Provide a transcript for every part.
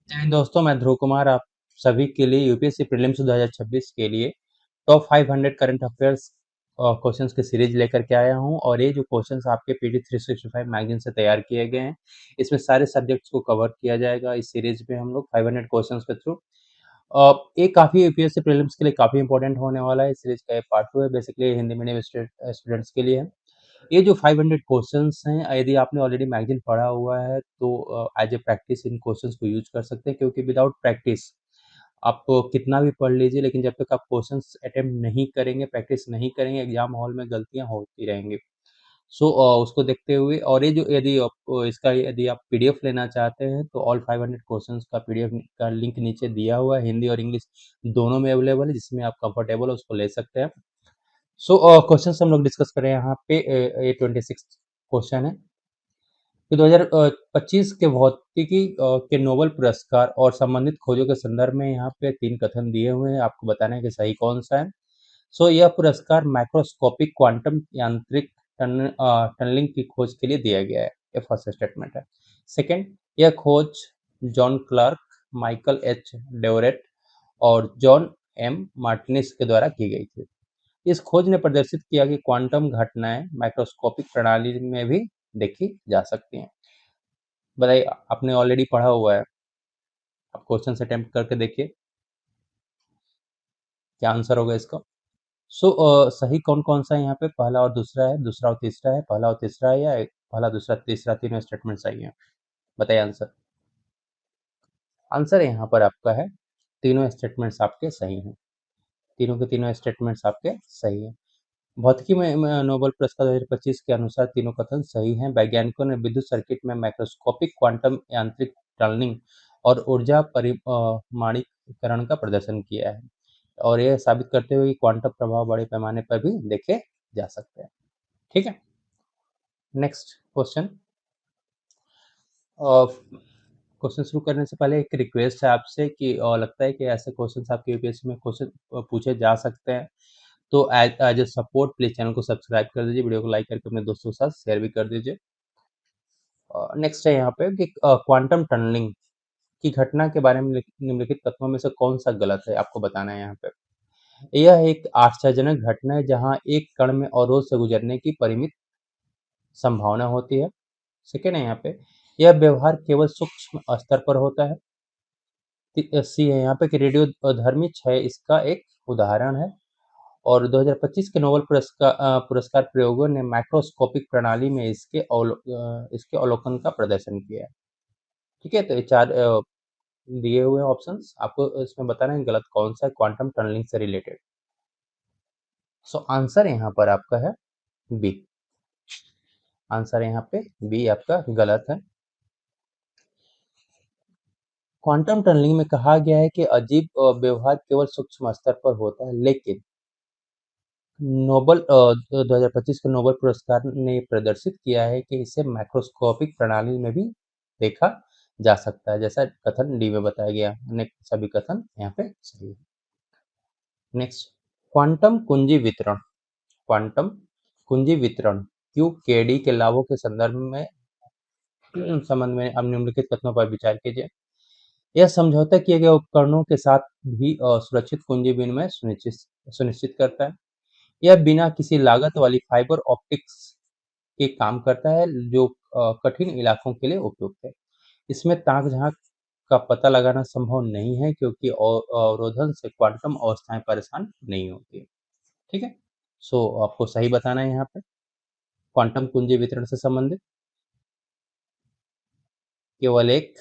दोस्तों, मैं ध्रुव कुमार आप सभी के लिए यूपीएससी प्रीलिम्स 2026 के लिए टॉप 500 करंट अफेयर्स क्वेश्चंस की सीरीज लेकर के आया हूं। और ये जो क्वेश्चंस आपके पीडी 365 मैगजीन से तैयार किए गए हैं, इसमें सारे सब्जेक्ट्स को कवर किया जाएगा। इस सीरीज में हम लोग 500 क्वेश्चंस के थ्रू ये काफ़ी यूपीएससी प्रीलिम्स के लिए काफ़ी इंपॉर्टेंट होने वाला है। इस सीरीज का ये पार्ट 2 है, बेसिकली हिंदी मीडियम स्टूडेंट्स के लिए है। ये जो 500 क्वेश्चंस हैं, यदि आपने ऑलरेडी मैगज़ीन पढ़ा हुआ है तो एज ए प्रैक्टिस इन क्वेश्चंस को यूज़ कर सकते हैं, क्योंकि विदाउट प्रैक्टिस आप कितना भी पढ़ लीजिए, लेकिन जब तक आप क्वेश्चंस अटेम्प्ट नहीं करेंगे, प्रैक्टिस नहीं करेंगे, एग्जाम हॉल में गलतियां होती रहेंगी। सो उसको देखते हुए, और ये जो यदि आप पीडीएफ लेना चाहते हैं तो ऑल 500 क्वेश्चंस का पीडीएफ का लिंक नीचे दिया हुआ है। हिंदी और इंग्लिश दोनों में अवेलेबल है, जिसमें आप कंफर्टेबल है उसको ले सकते हैं। सो क्वेश्चंस हम लोग डिस्कस करें यहाँ पे। ये 26 क्वेश्चन है कि 2025 के भौतिकी के नोबेल पुरस्कार और संबंधित खोजों के संदर्भ में यहाँ पे 3 कथन दिए हुए हैं, आपको बताना है कि सही कौन सा है। सो यह पुरस्कार माइक्रोस्कोपिक क्वांटम यांत्रिक टनलिंग की खोज के लिए दिया गया है। ये फर्स्ट स्टेटमेंट है। सेकंड, यह खोज जॉन क्लार्क, माइकल एच डेवरेट और जॉन एम मार्टिनिस के द्वारा की गई थी। इस खोज ने प्रदर्शित किया कि क्वांटम घटनाएं माइक्रोस्कोपिक प्रणाली में भी देखी जा सकती हैं। बताइए, आपने ऑलरेडी पढ़ा हुआ है, आप क्वेश्चन अटेम्प्ट करके देखिए क्या आंसर होगा इसका। सो सही कौन कौन सा है यहाँ पे? पहला और दूसरा है, दूसरा और तीसरा है, पहला और तीसरा है, या पहला दूसरा तीसरा तीनों स्टेटमेंट सही है? बताइए आंसर। आंसर यहाँ पर आपका है तीनों स्टेटमेंट्स आपके सही हैं। तीनों के तीनों स्टेटमेंट्स आपके सही हैं। भौतिकी में नोबेल पुरस्कार 2025 के अनुसार तीनों कथन सही हैं। वैज्ञानिकों ने विद्युत सर्किट में माइक्रोस्कोपिक क्वांटम यांत्रिक टनलिंग और ऊर्जा परिमाणीकरण का प्रदर्शन किया है, और यह साबित करते हुए कि क्वांटम प्रभाव बड़े पैमाने पर भी देखे जा सकते हैं। ठीक है, नेक्स्ट क्वेश्चन। क्वेश्चन शुरू करने से पहले एक रिक्वेस्ट है आपसे कि लगता है कि ऐसे क्वेश्चंस आपके यूपीएससी में क्वेश्चन पूछे जा सकते हैं, तो as as a support please channel को सब्सक्राइब कर दीजिए, वीडियो को लाइक करके अपने दोस्तों के साथ शेयर भी कर दीजिए। नेक्स्ट है यहाँ पे कि क्वांटम टनलिंग की घटना के बारे में निम्नलिखित तत्वों में से कौन सा गलत है, आपको बताना है यहाँ पे। यह एक आश्चर्यजनक घटना है जहाँ एक कण में अवरोध से गुजरने की परिमित संभावना होती है। सेकेंड है यहाँ पे, यह व्यवहार केवल सूक्ष्म स्तर पर होता है। सी है यहाँ पे कि रेडियोधर्मी क्षय इसका एक उदाहरण है। और 2025 के नोबेल पुरस्कार प्रयोगों ने माइक्रोस्कोपिक प्रणाली में इसके अवलोकन का प्रदर्शन किया है। ठीक है, तो ये 4 दिए हुए ऑप्शंस, आपको इसमें बताना है गलत कौन सा है क्वांटम टनलिंग से रिलेटेड। सो आंसर यहाँ पर आपका है बी। आंसर यहाँ पे बी आपका गलत है। क्वांटम टनलिंग में कहा गया है कि अजीब व्यवहार केवल सूक्ष्म स्तर पर होता है, लेकिन नोबेल 2025 के नोबेल पुरस्कार ने प्रदर्शित किया है कि इसे माइक्रोस्कोपिक प्रणाली में भी देखा जा सकता है, जैसा कथन डी में बताया गया। अन्य सभी कथन यहाँ पे सही है। नेक्स्ट, क्वांटम कुंजी वितरण। क्वांटम कुंजी वितरण क्यूकेडी के लाभों के संबंध में अब निम्नलिखित कथनों पर विचार कीजिए। यह समझौता किए गए उपकरणों के साथ भी सुरक्षित कुंजी विनिमय सुनिश्चित सुनिश्चित करता है। यह बिना किसी लागत वाली फाइबर ऑप्टिक्स के काम करता है, जो कठिन इलाकों के लिए उपयुक्त है। इसमें ताक झांक का पता लगाना संभव नहीं है, क्योंकि अवरोधन से क्वांटम अवस्थाएं परेशान नहीं होती। ठीक है, सो आपको सही बताना है यहाँ पे क्वांटम कुंजी वितरण से संबंधित केवल एक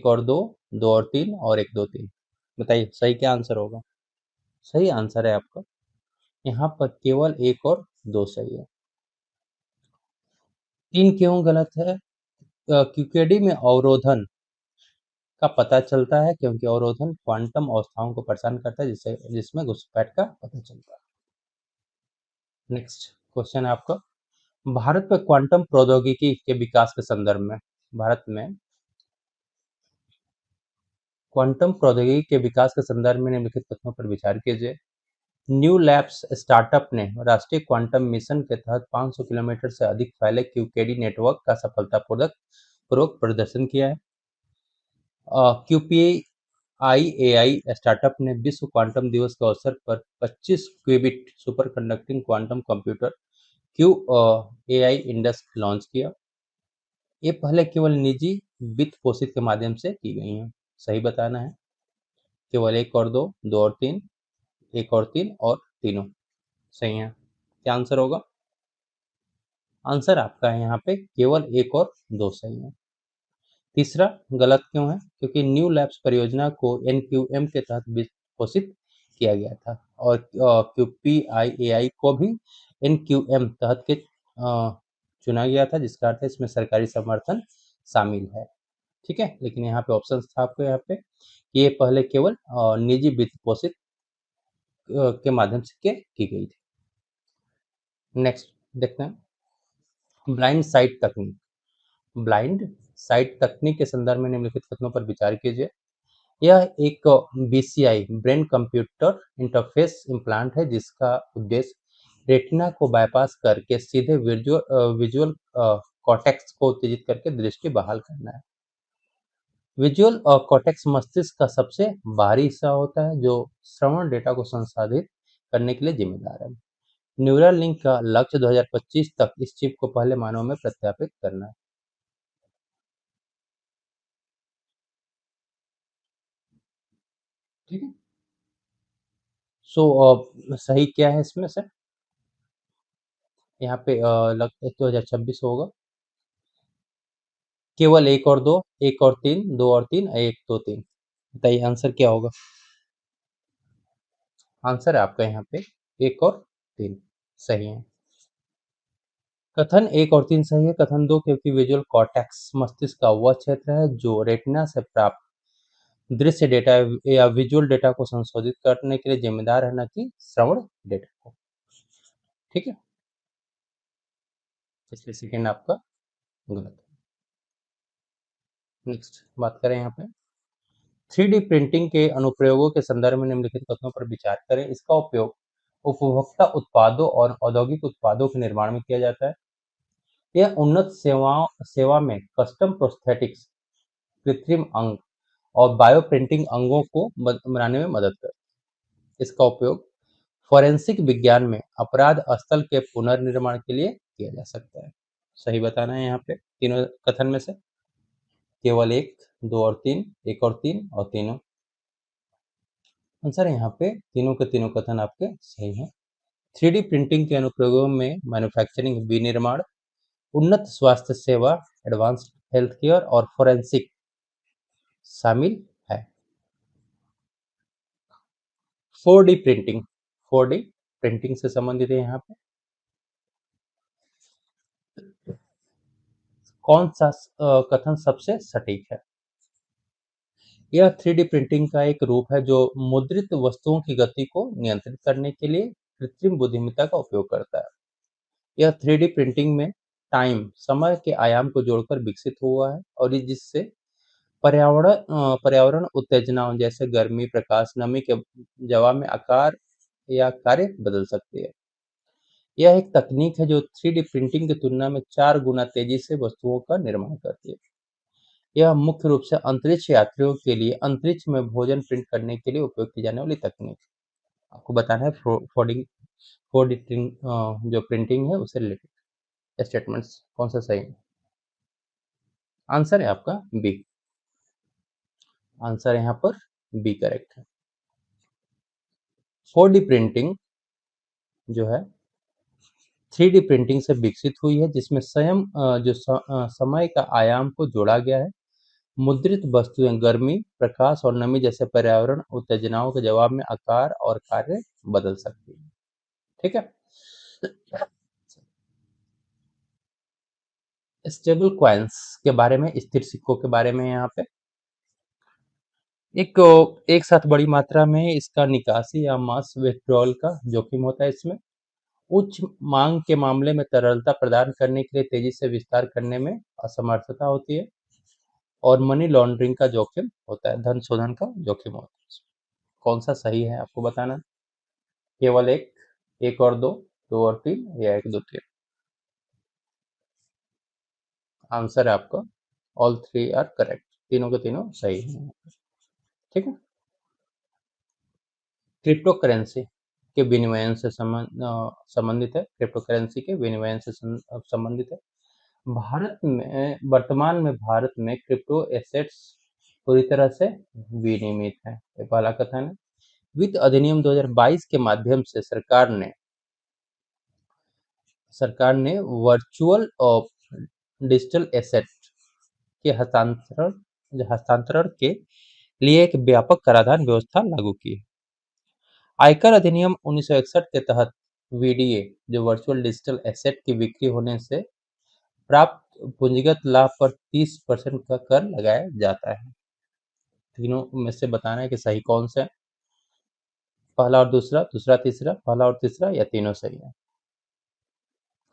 और दो, दो और तीन, और एक दो तीन। बताइए सही क्या आंसर होगा? सही आंसर है आपका यहाँ पर केवल एक और दो सही है। तीन क्यों गलत है? क्यूकेडी में अवरोधन का पता चलता है, क्योंकि अवरोधन क्वांटम अवस्थाओं को परेशान करता है, जिसमें घुसपैठ का पता चलता है। नेक्स्ट क्वेश्चन है आपका, भारत में क्वांटम प्रौद्योगिकी के विकास के संदर्भ में, भारत में क्वांटम प्रौद्योगिकी के विकास के संदर्भ में निम्नलिखित तथ्यों पर विचार कीजिए। न्यू लैब्स स्टार्टअप ने राष्ट्रीय क्वांटम मिशन के तहत 500 किलोमीटर से अधिक फैले क्यूकेडी नेटवर्क का सफलतापूर्वक प्रदर्शन किया है। QPIAI स्टार्टअप ने विश्व क्वांटम दिवस के अवसर पर 25 qubit superconducting quantum computer QAI index launch किया। ये पहले केवल निजी वित्त पोषित के माध्यम से की गई हैं। सही बताना है। केवल एक और दो, दो और तीन, एक और तीन और तीनों सही है। क्या आंसर होगा? आंसर आपका है यहाँ पे केवल एक और दो सही है। तीसरा गलत क्यों है? क्योंकि न्यू लैब्स परियोजना को एनक्यूएम के तहत वित्त पोषित किया गया था और QPIAI को भी एनक्यूएम तहत के चुना गया था, जिसका अर्थ है इसमें सरकारी समर्थन शामिल है। ठीक है, लेकिन यहाँ पे ऑप्शन था आपको यहाँ पे कि ये पहले केवल निजी वित्त पोषित के माध्यम से की गई थी। नेक्स्ट देखते हैं ब्लाइंड साइट तकनीक। ब्लाइंड साइट तकनीक के संदर्भ में निम्नलिखित कथनों पर विचार कीजिए। यह एक BCI brain computer interface implant है जिसका उद्देश्य रेटिना को बाईपास करके सीधे विजुअल कॉर्टेक्स को उत्तेजित करके दृष्टि बहाल करना है। विजुअल कॉर्टेक्स मस्तिष्क का सबसे बाहरी हिस्सा होता है जो श्रवण डेटा को संसाधित करने के लिए जिम्मेदार है। न्यूरल लिंक का लक्ष्य 2025 तक इस चिप को पहले मानव में प्रत्यापित करना है। ठीक है। सही क्या है इसमें से? यहाँ पे लगता है 2026 होगा। केवल एक और दो, एक और तीन, दो और तीन, एक दो तीन। बताइए आंसर क्या होगा? आंसर है आपका यहाँ पे एक और तीन सही है। कथन एक और तीन सही है। कथन दो, क्योंकि विजुअल कॉर्टेक्स मस्तिष्क का वह क्षेत्र है जो रेटिना से प्राप्त दृश्य डेटा या विजुअल डेटा को संशोधित करने के लिए जिम्मेदार है, न कि श्रवण डेटा को। ठीक है, इसलिए सेकेंड आपका गलत है। नेक्स्ट बात करें यहाँ पे 3D प्रिंटिंग के अनुप्रयोगों के संदर्भ में निम्नलिखित कथनों पर विचार करें। इसका उपयोग उपभोक्ता उत्पादों और औद्योगिक उत्पादों के निर्माण में किया जाता है। यह उन्नत सेवा में कस्टम प्रोस्थेटिक्स, कृत्रिम अंग और बायो प्रिंटिंग अंगों को बनाने में मदद करता है। इसका उपयोग फोरेंसिक विज्ञान में अपराध स्थल के पुनर्निर्माण के लिए किया जा सकता है। सही बताना है यहाँ पे तीनों कथन में से। केवल एक, दो और तीन, एक और तीन और तीनों। आंसर यहाँ पे तीनों के तीनों कथन आपके सही हैं। 3D प्रिंटिंग के अनुप्रयोगों में मैन्युफैक्चरिंग, विनिर्माण, उन्नत स्वास्थ्य सेवा, एडवांस्ड हेल्थ केयर और फोरेंसिक शामिल है। 4D प्रिंटिंग, 4D प्रिंटिंग से संबंधित है। यहाँ पे कौन सा कथन सबसे सटीक है? यह 3D प्रिंटिंग का एक रूप है जो मुद्रित वस्तुओं की गति को नियंत्रित करने के लिए कृत्रिम बुद्धिमत्ता का उपयोग करता है। यह 3D प्रिंटिंग में टाइम, समय के आयाम को जोड़कर विकसित हुआ है और जिससे पर्यावरण उत्तेजनाओं जैसे गर्मी, प्रकाश, नमी के जवाब में आकार या कार्य बदल सकती है। यह एक तकनीक है जो 3D प्रिंटिंग की तुलना में 4 गुना तेजी से वस्तुओं का निर्माण करती है। यह मुख्य रूप से अंतरिक्ष यात्रियों के लिए अंतरिक्ष में भोजन प्रिंट करने के लिए उपयोग की जाने वाली तकनीक है। आपको बताना है फोल्डिंग 4D जो प्रिंटिंग है उससे रिलेटेड स्टेटमेंट्स कौन सा सही है? आंसर है आपका बी। आंसर यहाँ पर बी करेक्ट है। 4D प्रिंटिंग जो है 3D प्रिंटिंग से विकसित हुई है जिसमें स्वयं समय का आयाम को जोड़ा गया है। मुद्रित वस्तुएं गर्मी, प्रकाश और नमी जैसे पर्यावरण उत्तेजनाओं के जवाब में आकार और कार्य बदल सकती है। ठीक है। स्टेबल कॉइन्स के बारे में, स्थिर सिक्कों के बारे में यहाँ पे एक साथ बड़ी मात्रा में इसका निकासी या मास विथड्रॉल का जोखिम होता है। इसमें उच्च मांग के मामले में तरलता प्रदान करने के लिए तेजी से विस्तार करने में असमर्थता होती है और मनी लॉन्ड्रिंग का जोखिम होता है, धन शोधन का जोखिम होता है। कौन सा सही है आपको बताना। केवल एक, एक और दो, दो और तीन या एक दो तीन। आंसर है आपका ऑल थ्री आर करेक्ट। तीनों के तीनों सही हैं। ठीक है। क्रिप्टो करेंसी के विनिमयन से संबंधित है, क्रिप्टो करेंसी के विनिमयन से संबंधित है। भारत में वर्तमान में भारत में क्रिप्टो एसेट्स पूरी तरह से विनियमित है, ये पहला कथन है। वित्त अधिनियम 2022 के माध्यम से सरकार ने वर्चुअल डिजिटल एसेट के हस्तांतरण के लिए एक व्यापक कराधान व्यवस्था लागू की है। आयकर अधिनियम 1961 के तहत वीडीए, जो वर्चुअल डिजिटल एसेट की बिक्री होने से प्राप्त पूंजीगत लाभ पर 30% का कर लगाया जाता है। तीनों में से बताना है कि सही कौन सा है। पहला और दूसरा, दूसरा तीसरा, पहला और तीसरा, या तीनों सही है।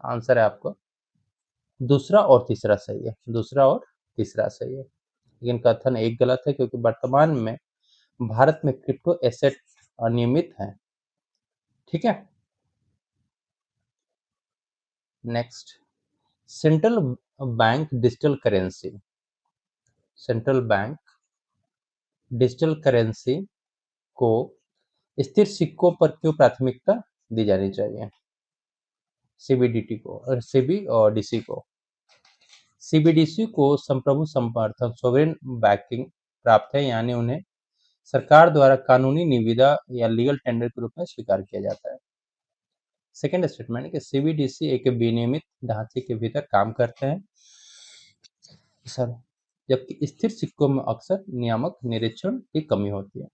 आंसर है आपको दूसरा और तीसरा सही है, दूसरा और तीसरा सही है। लेकिन कथन एक गलत है, क्योंकि वर्तमान में भारत में क्रिप्टो एसेट अनियमित है। ठीक है। Next, central bank digital currency, central bank digital currency को स्थिर सिक्कों पर क्यों प्राथमिकता दी जानी चाहिए? सीबीडीटी को और सीबीडीसी को सीबीडीसी को संप्रभु समर्थन सोवरेन बैकिंग प्राप्त है, यानी उन्हें सरकार द्वारा कानूनी निविदा या लीगल टेंडर के रूप में स्वीकार किया जाता है। सेकेंड स्टेटमेंट कि सीबीडीसी एक विनियमित ढांचे के भीतर काम करते हैं सर, जबकि स्थिर सिक्कों में अक्सर नियामक निरीक्षण की कमी होती है।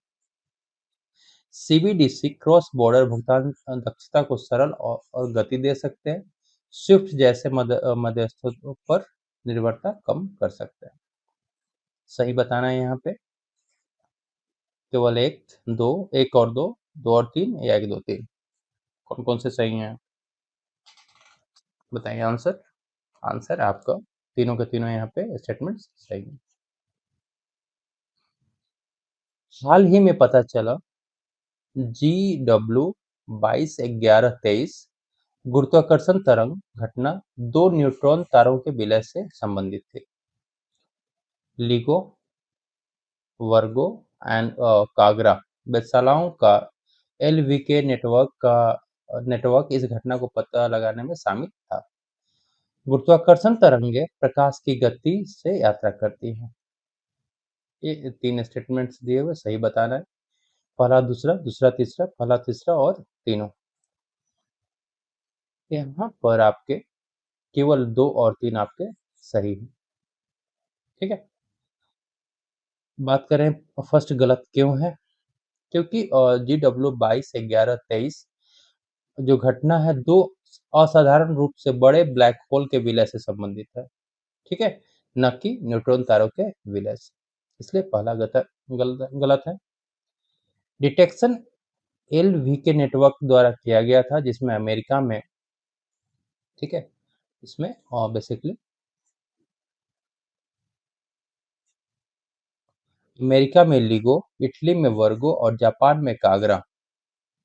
सीबीडीसी क्रॉस बॉर्डर भुगतान दक्षता को सरल और गति दे सकते हैं। स्विफ्ट जैसे मध्यस्थों पर निर्भरता कम कर सकते हैं। सही बताना है यहाँ पे केवल एक, दो, एक और दो, दो और तीन, या एक, दो, तीन, कौन कौन से सही हैं? बताइए आंसर। आंसर आपका तीनों के तीनों यहाँ पे स्टेटमेंट सही है। हाल ही में पता चला GW 221123 गुरुत्वाकर्षण तरंग घटना दो न्यूट्रॉन तारों के विलय से संबंधित थी। लिगो, वर्गो एंड कागरा वेधशालाओं का LVK नेटवर्क इस घटना को पता लगाने में शामिल था। गुरुत्वाकर्षण तरंगें प्रकाश की गति से यात्रा करती हैं। ये तीन स्टेटमेंट्स दिए हुए, सही बताना है। पहला दूसरा, दूसरा तीसरा, पहला तीसरा और तीनों। यहाँ पर आपके केवल दो और तीन आपके सही है। ठीक है। बात करें फर्स्ट गलत क्यों है, क्योंकि GW 221123 जो घटना है दो असाधारण रूप से बड़े ब्लैक होल के विलय से संबंधित है। ठीक है, न कि न्यूट्रॉन तारों के विलय से, इसलिए पहला गलत है। डिटेक्शन LVK नेटवर्क द्वारा किया गया था, जिसमें अमेरिका में, ठीक है, इसमें बेसिकली अमेरिका में लिगो, इटली में वर्गो और जापान में कागरा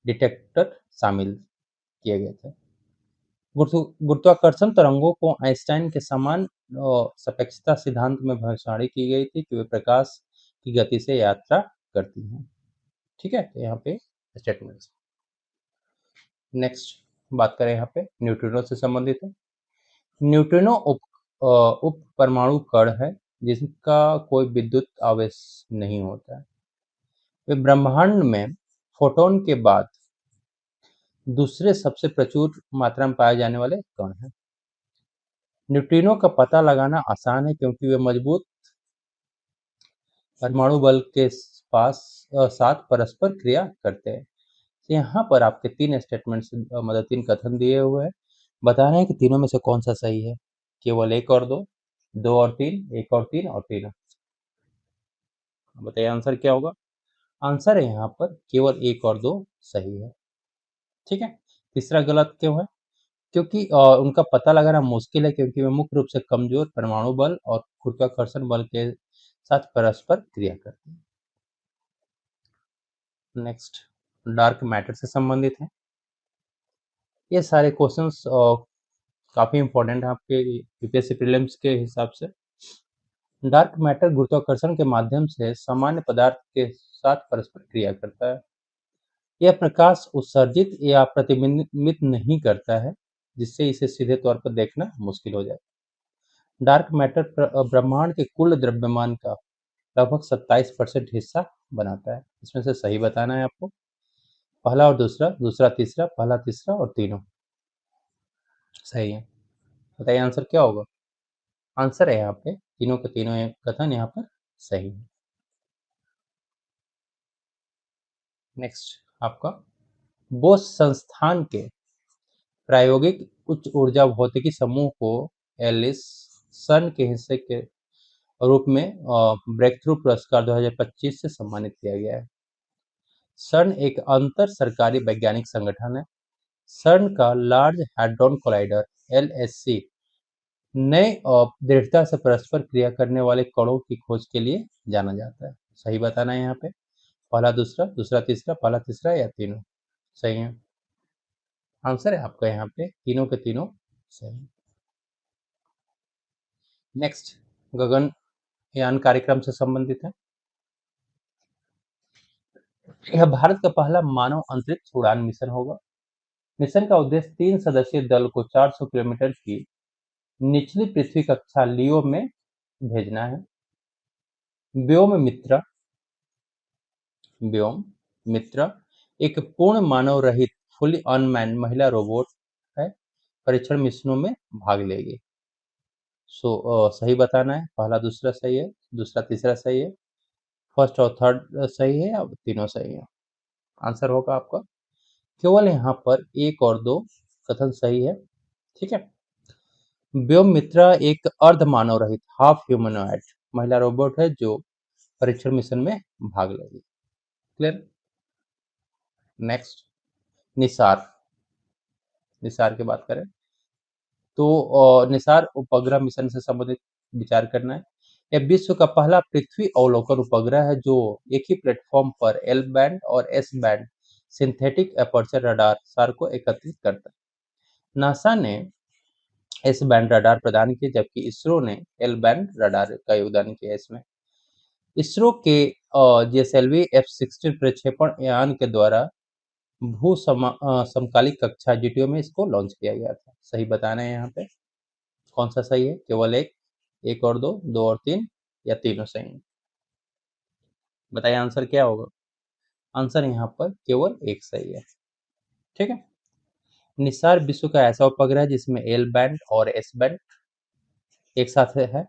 डिटेक्टर शामिल किए गए थे। गुरुत्वाकर्षण तरंगों को आइंस्टाइन के समान सापेक्षता सिद्धांत में भविष्यवाणी की गई थी कि वे प्रकाश की गति से यात्रा करती हैं। ठीक है, तो यहाँ पे स्टेटमेंट्स। नेक्स्ट बात करें यहाँ पे न्यूट्रिनो से संबंधित है। न्यूट्रिनो उप परमाणु कण है जिनका कोई विद्युत आवेश नहीं होता है। वे ब्रह्मांड में फोटोन के बाद दूसरे सबसे प्रचुर मात्रा में पाए जाने वाले कण हैं। न्यूट्रिनो का पता लगाना आसान है, क्योंकि वे मजबूत परमाणु बल के साथ परस्पर क्रिया करते हैं। तो यहाँ पर आपके तीन स्टेटमेंट्स, मतलब तीन कथन दिए हुए हैं। बताना है कि तीनों में से कौन सा सही है। केवल एक और दो, दो और तीन, एक और तीन, और तीन। बताइए आंसर क्या होगा। आंसर है यहाँ पर केवल एक और दो सही है। ठीक है। तीसरा गलत क्यों है, क्योंकि उनका पता लगाना मुश्किल है, क्योंकि वे मुख्य रूप से कमजोर परमाणु बल और गुरुत्वाकर्षण बल के साथ परस्पर क्रिया करते हैं। नेक्स्ट, डार्क मैटर से संबंधित है। ये सारे क्वेश्चंस काफी इंपॉर्टेंट है आपके यूपीएससी प्रीलिम्स के हिसाब से। डार्क मैटर गुरुत्वाकर्षण के माध्यम से सामान्य पदार्थ के साथ परस्पर क्रिया करता है। यह प्रकाश उत्सर्जित या प्रतिबिंबित नहीं करता है, जिससे इसे सीधे तौर पर देखना मुश्किल हो जाए। डार्क मैटर ब्रह्मांड के कुल द्रव्यमान का लगभग 27% हिस्सा बनाता है। इसमें से सही बताना है आपको। पहला और दूसरा, दूसरा तीसरा, पहला तीसरा और तीनों सही है। बताइए आंसर क्या होगा? आंसर है यहाँ पे तीनों के तीनों कथन यहाँ पर सही है। नेक्स्ट आपका बोस संस्थान के प्रायोगिक उच्च ऊर्जा भौतिकी समूह को एलिस सन के हिस्से के रूप में ब्रेक थ्रू पुरस्कार 2025 से सम्मानित किया गया है। सर्न एक अंतर सरकारी वैज्ञानिक संगठन है। सर्न का लार्ज हैड्रॉन कोलाइडर एलएचसी नए दृढ़ता से परस्पर क्रिया करने वाले कणों की खोज के लिए जाना जाता है। सही बताना है यहाँ पे। पहला दूसरा, दूसरा तीसरा, पहला तीसरा या तीनों सही है। आंसर है आपका यहाँ पे तीनों के तीनों सही। नेक्स्ट गगनयान कार्यक्रम से संबंधित है। यह भारत का पहला मानव अंतरिक्ष उड़ान मिशन होगा। मिशन का उद्देश्य 3 सदस्यीय दल को 400 किलोमीटर की निचली पृथ्वी कक्षा लियो में भेजना है। व्योम मित्र व्योम मित्र एक पूर्ण मानव रहित फुली अनमैन्ड महिला रोबोट है। परीक्षण मिशनों में भाग लेगी। सही बताना है। पहला दूसरा सही है, दूसरा तीसरा सही है, फर्स्ट और थर्ड सही है, अब तीनों सही है। आंसर होगा आपका केवल यहाँ पर एक और दो कथन सही है। ठीक है। व्योम मित्रा एक अर्ध मानव रहित हाफ ह्यूमनॉइड महिला रोबोट है जो परीक्षण मिशन में भाग लेगी। क्लियर। नेक्स्ट निसार निसार की बात करें तो निसार उपग्रह मिशन से संबंधित विचार करना है। यह विश्व का पहला पृथ्वी अवलोकन उपग्रह है जो एक ही प्लेटफॉर्म पर एल बैंड और S band synthetic aperture radar सार को एकत्रित करता है। नासा ने एस बैंड रडार प्रदान किए जबकि इसरो ने एल बैंड रडार का योगदान किया। इसमें इसरो के जीएसएलवी F-16 प्रक्षेपण यान के द्वारा समकालिक कक्षा जीटीओ में इसको लॉन्च किया गया था। सही बताना है यहाँ पे कौन सा सही है। केवल एक, एक और दो, दो और तीन या तीनों सही है। बताइए आंसर क्या होगा। आंसर यहाँ पर केवल एक सही है। ठीक है। निसार विश्व का ऐसा उपग्रह है जिसमें एल बैंड और एस बैंड एक साथ है।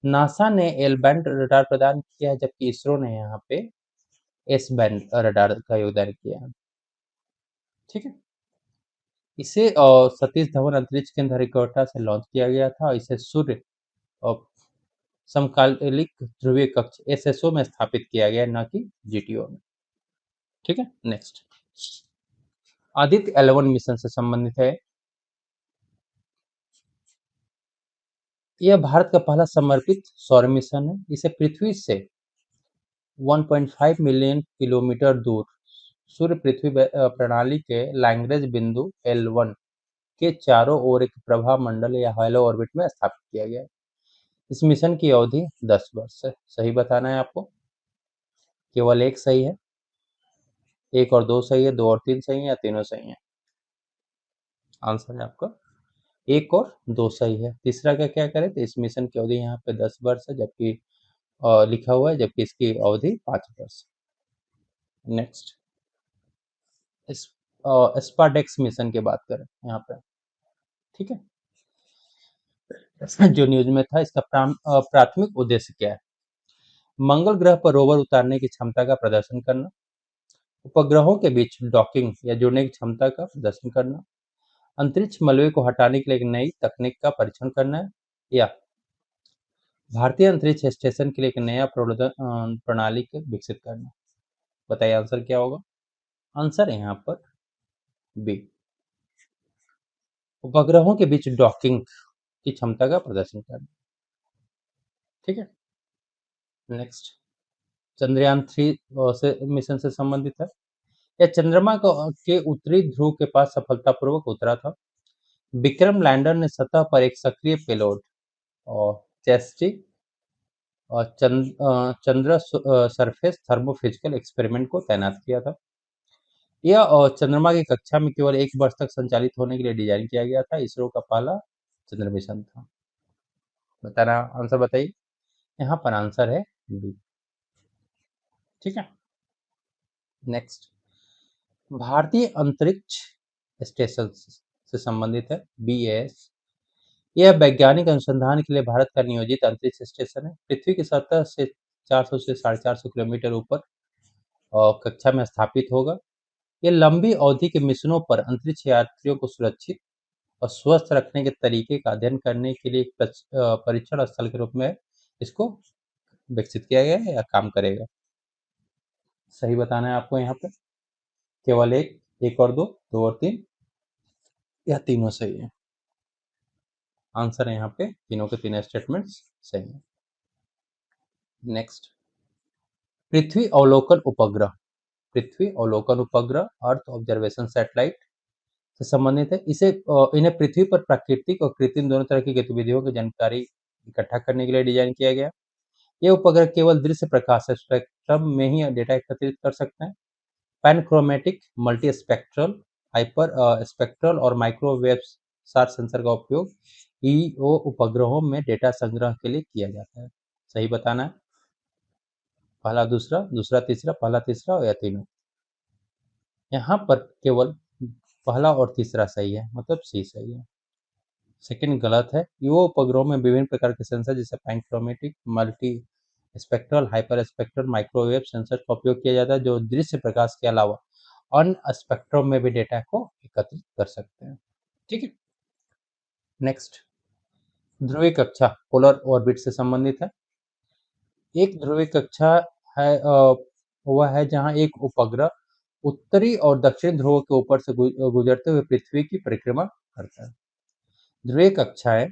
नासा ने एल बैंड रडार प्रदान किया है जबकि इसरो ने यहाँ पे एस बैंड रडार का योगदान किया है। ठीक है। इसे सतीश धवन अंतरिक्ष केंद्र हरिकोटा से लॉन्च किया गया था। इसे सूर्य समकालिक ध्रुवीय कक्ष एसएसओ में स्थापित किया गया, न कि जीटीओ में। ठीक है। नेक्स्ट आदित्य L1 मिशन से संबंधित है। यह भारत का पहला समर्पित सौर मिशन है। इसे पृथ्वी से 1.5 मिलियन किलोमीटर दूर सूर्य पृथ्वी प्रणाली के लैग्रेंज बिंदु L1 के चारों ओर एक प्रभा मंडल या हैलो ऑर्बिट में स्थापित किया गया है। इस मिशन की अवधि 10 वर्ष है। सही बताना है आपको। केवल एक सही है, एक और दो सही है, दो और तीन सही है या तीनों सही है। आंसर है आपका एक और दो सही है। तीसरा का क्या करें तो इस मिशन की अवधि यहाँ पे 10 वर्ष है जबकि लिखा हुआ है, जबकि इसकी अवधि 5 वर्ष। नेक्स्ट इस स्पाडेक्स मिशन की बात करें यहाँ पे। ठीक है। जो न्यूज में था इसका प्राथमिक उद्देश्य क्या है। मंगल ग्रह पर रोवर उतारने की क्षमता का प्रदर्शन करना, उपग्रहों के बीच डॉकिंग या जुड़ने की क्षमता का प्रदर्शन करना, अंतरिक्ष मलबे को हटाने के लिए एक नई तकनीक का परीक्षण करना है, या भारतीय अंतरिक्ष स्टेशन के लिए एक नया प्रणाली के विकसित करना। बताइए आंसर क्या होगा। आंसर है यहाँ पर बी, उपग्रहों के बीच डॉकिंग की क्षमता का प्रदर्शन करना। ठीक है। नेक्स्ट चंद्रयान 3 से मिशन से संबंधित है। यह चंद्रमा के उत्तरी ध्रुव के पास सफलतापूर्वक उतरा था। विक्रम लैंडर ने सतह पर एक सक्रिय पेलोड और चेस्टी चंद्र सरफेस थर्मोफिजिकल एक्सपेरिमेंट को तैनात किया था। यह चंद्रमा की कक्षा में केवल 1 वर्ष तक संचालित होने के लिए डिजाइन किया गया था। इसरो का पहला चंद्र मिशन था। बताना, आंसर बताइए। यहाँ पर आंसर है बी। ठीक है, नेक्स्ट, भारतीय अंतरिक्ष स्टेशन से संबंधित है BAS। यह वैज्ञानिक अनुसंधान के लिए भारत का नियोजित अंतरिक्ष स्टेशन है। पृथ्वी की सतह से 400 से 450 किलोमीटर ऊपर कक्षा में स्थापित होगा। ये लंबी अवधि के मिशनों पर अंतरिक्ष यात्रियों को सुरक्षित और स्वस्थ रखने के तरीके का अध्ययन करने के लिए एक परीक्षण स्थल के रूप में इसको विकसित किया गया है या काम करेगा। सही बताना है आपको यहाँ पे। केवल एक और दो और तीन, या तीनों सही है। आंसर है यहाँ पे तीनों के तीन स्टेटमेंट्स सही है। नेक्स्ट, पृथ्वी अवलोकन उपग्रह। पृथ्वी अवलोकन उपग्रह अर्थ ऑब्जर्वेशन सैटेलाइट से संबंधित है। इन्हें पृथ्वी पर प्राकृतिक और कृत्रिम दोनों तरह की गतिविधियों की जानकारी इकट्ठा करने के लिए डिजाइन किया गया। ये उपग्रह केवल दृश्य प्रकाश स्पेक्ट्रम में ही डेटा एकत्रित कर सकते हैं। Panchromatic, multi spectral, hyper spectral और माइक्रोवेव सार सेंसर का उपयोग ईओ उपग्रहों में डेटा संग्रह के लिए किया जाता है। सही बताना है। पहला दूसरा, दूसरा तीसरा, पहला तीसरा या तीनों। यहाँ पर केवल पहला और तीसरा सही है, मतलब सी सही है। सेकंड गलत है। ईओ उपग्रहों में विभिन्न प्रकार के सेंसर जैसे panchromatic, multi spectral, hyper spectral, microwave sensor का उपयोग किया जाता है, जो दृश्य प्रकाश के अलावा अन्य स्पेक्ट्रम में भी डेटा को एकत्रित कर सकते हैं। ठीक है, नेक्स्ट, ध्रुवीय कक्षा पोलर ऑर्बिट से संबंधित है। एक ध्रुवीय कक्षा है वह है जहां एक उपग्रह उत्तरी और दक्षिणी ध्रुव के ऊपर से गुजरते हुए पृथ्वी की परिक्रमा करता है। ध्रुवीय कक्षाएं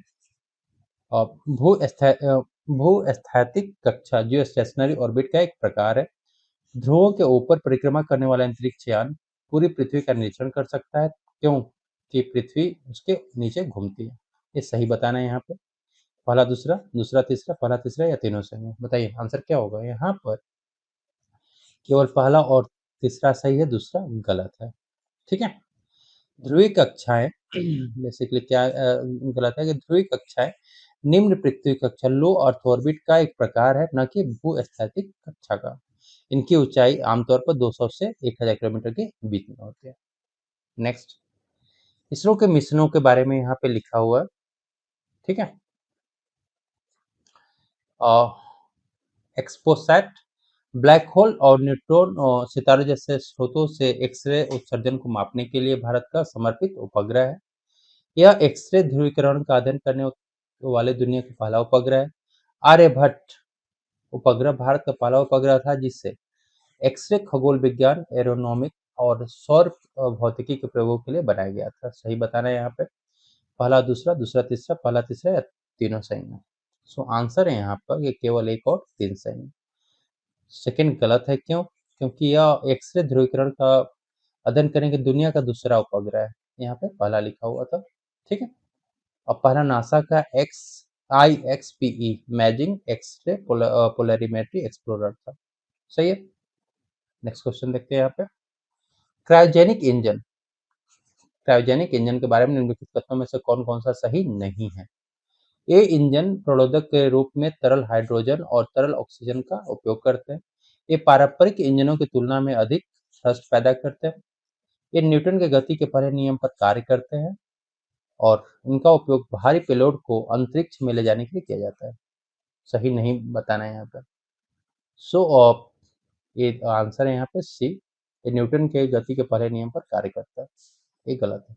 भू-स्थैतिक कक्षा जियो स्टेशनरी ऑर्बिट का एक प्रकार है। ध्रुवों के ऊपर परिक्रमा करने वाला अंतरिक्ष यान पूरी पृथ्वी का निरीक्षण कर सकता है, क्योंकि पृथ्वी उसके नीचे घूमती है। ये सही बताना है यहाँ पे। पहला दूसरा, दूसरा तीसरा, पहला तीसरा या तीनों सही है। बताइए आंसर क्या होगा। यहाँ पर केवल पहला और तीसरा सही है, दूसरा गलत है। ठीक है, ध्रुवीय कक्षाएं बेसिकली क्या गलत है कि ध्रुवीय कक्षाएं निम्न पृथ्वी कक्षा लो अर्थ ऑर्बिट का एक प्रकार है, न कि भू-स्थैतिक कक्षा का। इनकी ऊंचाई आमतौर पर 200 से 1000 किलोमीटर के बीच में होती है। नेक्स्ट, इसरो के मिशनों के बारे में यहाँ पे लिखा हुआ है। ठीक है, एक्सपोसैट ब्लैक होल और न्यूट्रॉन सितारे जैसे स्रोतों से एक्सरे उत्सर्जन को मापने के लिए भारत का समर्पित उपग्रह है। यह एक्सरे ध्रुवीकरण का अध्ययन करने वाले दुनिया का पहला उपग्रह है। आर्यभट्ट उपग्रह भारत का पहला उपग्रह था जिससे एक्सरे खगोल विज्ञान, एरोनॉमिक और सौर भौतिकी के प्रयोगों के लिए बनाया गया था। सही बताना है यहाँ पे। पहला दूसरा, दूसरा तीसरा, पहला तीसरा या तीनों सही है। सो आंसर है यहाँ पर ये केवल एक और तीन सही है। सेकंड गलत है, क्यों? क्योंकि यह एक्सरे ध्रुवीकरण का अध्ययन करेंगे दुनिया का दूसरा उपग्रह है। यहाँ पे पहला लिखा हुआ था। ठीक है, और पहला नासा का IXPE imaging x ray polarimetry explorer था। सही है। नेक्स्ट क्वेश्चन देखते हैं यहाँ पे। Cryogenic engine. क्रायोजेनिक इंजन के बारे में निम्नलिखित कथनों में से कौन कौन सा सही नहीं है। ये इंजन प्रलोदक के रूप में तरल हाइड्रोजन और तरल ऑक्सीजन का उपयोग करते हैं। ये पारंपरिक इंजनों की तुलना में अधिक थ्रस्ट पैदा करते हैं। ये न्यूटन के गति के पहले नियम पर कार्य करते हैं और इनका उपयोग भारी पेलोड को अंतरिक्ष में ले जाने के लिए किया जाता है। सही नहीं बताना है यहाँ पर। सो ये आंसर है यहाँ पे सी, ये न्यूटन के गति के पहले नियम पर कार्य करता है। ये गलत है।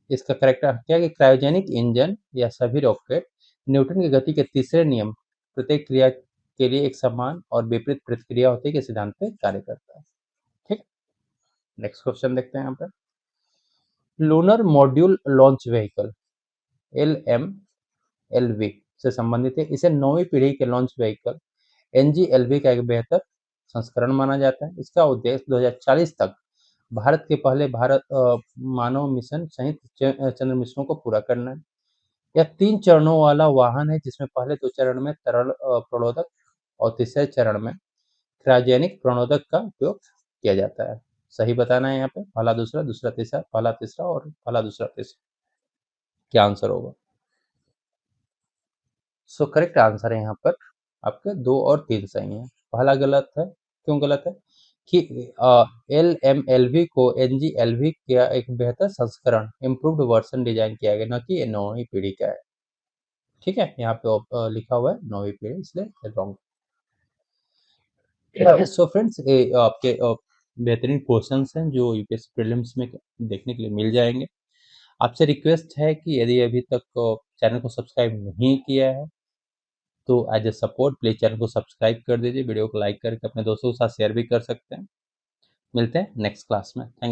इसका करेक्ट क्या है कि क्रायोजेनिक इंजन या सभी रॉकेट न्यूटन की गति के तीसरे नियम प्रत्येक क्रिया के लिए एक समान और विपरीत प्रतिक्रिया होती है के सिद्धांत पे कार्य करता है। ठीक, नेक्स्ट क्वेश्चन देखते हैं यहाँ पे। Lunar module launch vehicle LMLV से संबंधित है। इसे 9वीं पीढ़ी के लॉन्च व्हीकल NGLV का एक बेहतर संस्करण माना जाता है। इसका उद्देश्य 2040 तक भारत के पहले मानव मिशन सहित चंद्र मिशनों को पूरा करना है। यह 3 चरणों वाला वाहन है जिसमें पहले 2 चरण में तरल प्रणोदक और तीसरे चरण में क्रायोजेनिक प्रणोदक का उपयोग किया जाता है। सही बताना है यहाँ पे, पहला दूसरा, दूसरा तीसरा, पहला तीसरा और पहला दूसरा तीसरा। क्या आंसर होगा? सो करेक्ट आंसर है यहाँ पर आपके 2 और 3 सही है। पहला गलत है, क्यों गलत है? कि LMLV को NGLV का एक बेहतर संस्करण इम्प्रूव्ड वर्जन डिजाइन किया गया, न कि 9वीं पीढ़ी का है। ठीक है, यहाँ पे लिखा हुआ है 9वीं पीढ़ी, इसलिए रॉन्ग। सो फ्रेंड्स, ये आपके बेहतरीन क्वेश्चंस हैं जो यूपीएससी प्रीलिम्स में देखने के लिए मिल जाएंगे। आपसे रिक्वेस्ट है कि यदि अभी तक चैनल को सब्सक्राइब नहीं किया है तो as a support please channel को सब्सक्राइब कर दीजिए, वीडियो को लाइक करके अपने दोस्तों के साथ शेयर भी कर सकते हैं। मिलते हैं नेक्स्ट क्लास में। थैंक